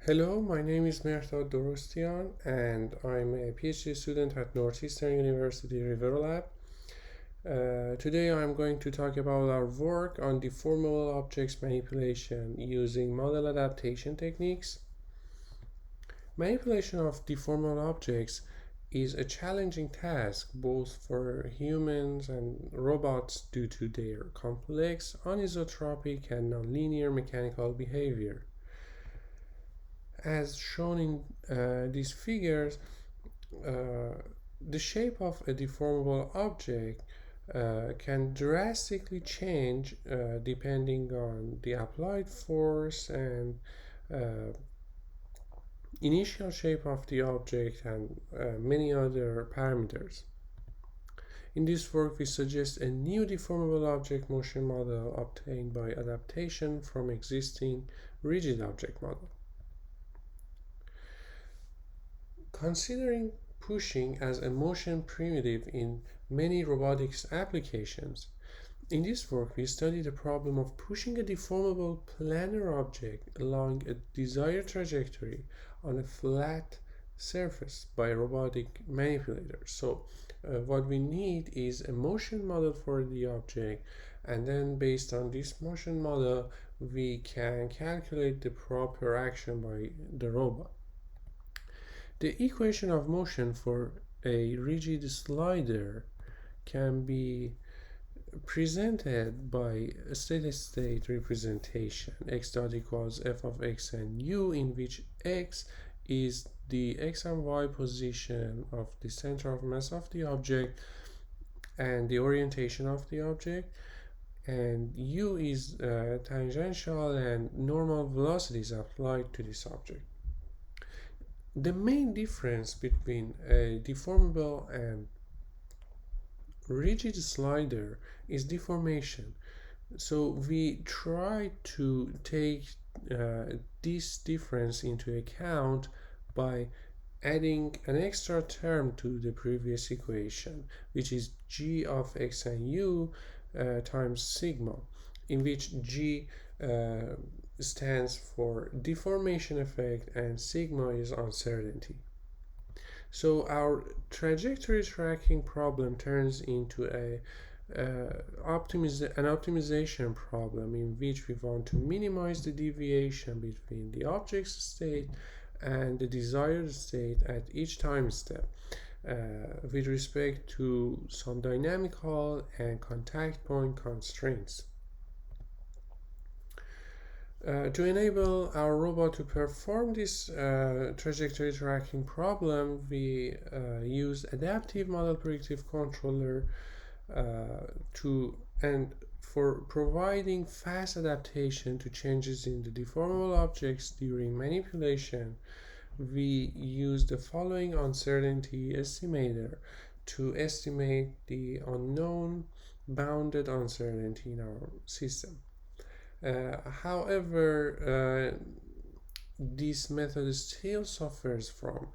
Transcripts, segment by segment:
Hello, my name is Mehrdad Dorostian and I'm a PhD student at Northeastern University River Lab. Today I'm going to talk about our work on deformable objects manipulation using model adaptation techniques. Manipulation of deformable objects is a challenging task both for humans and robots due to their complex, anisotropic, and nonlinear mechanical behavior. As shown in these figures, the shape of a deformable object can drastically change depending on the applied force and initial shape of the object and many other parameters. In this work, we suggest a new deformable object motion model obtained by adaptation from existing rigid object model. Considering pushing as a motion primitive in many robotics applications, in this work we study the problem of pushing a deformable planar object along a desired trajectory on a flat surface by a robotic manipulator. So what we need is a motion model for the object, and then based on this motion model we can calculate the proper action by the robot. The equation of motion for a rigid slider can be presented by a steady-state representation x dot equals f of x and u, in which x is the x and y position of the center of mass of the object and the orientation of the object, and u is tangential and normal velocities applied to this object. The main difference between a deformable and rigid slider is deformation. So we try to take this difference into account by adding an extra term to the previous equation, which is g of x and u times sigma, in which g stands for deformation effect and sigma is uncertainty. So our trajectory tracking problem turns into an optimization problem in which we want to minimize the deviation between the object's state and the desired state at each time step with respect to some dynamical and contact point constraints. To enable our robot to perform this trajectory tracking problem, we use adaptive model predictive controller for providing fast adaptation to changes in the deformable objects during manipulation. We use the following uncertainty estimator to estimate the unknown bounded uncertainty in our system. However, this method still suffers from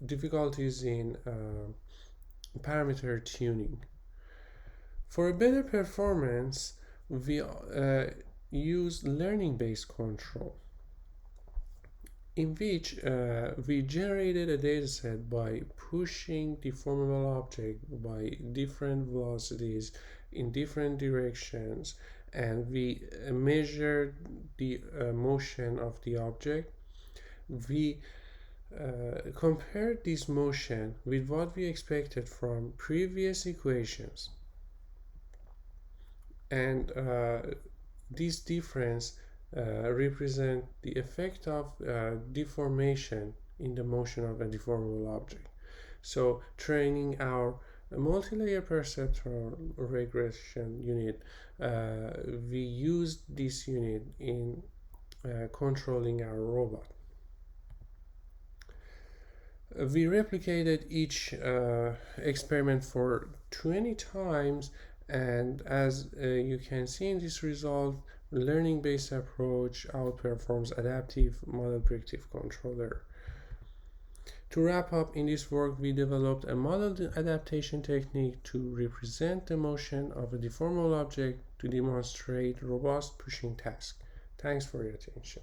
difficulties in parameter tuning. For a better performance, we use learning-based control, in which we generated a dataset by pushing deformable object by different velocities in different directions, and we measured the motion of the object. We compared this motion with what we expected from previous equations, and this difference represent the effect of deformation in the motion of a deformable object. So training our multi-layer perceptual regression unit, we used this unit in controlling our robot. We replicated each experiment for 20 times, and as you can see in this result, learning-based approach outperforms adaptive model predictive controller. To wrap up, in this work we developed a model adaptation technique to represent the motion of a deformable object to demonstrate robust pushing task. Thanks for your attention.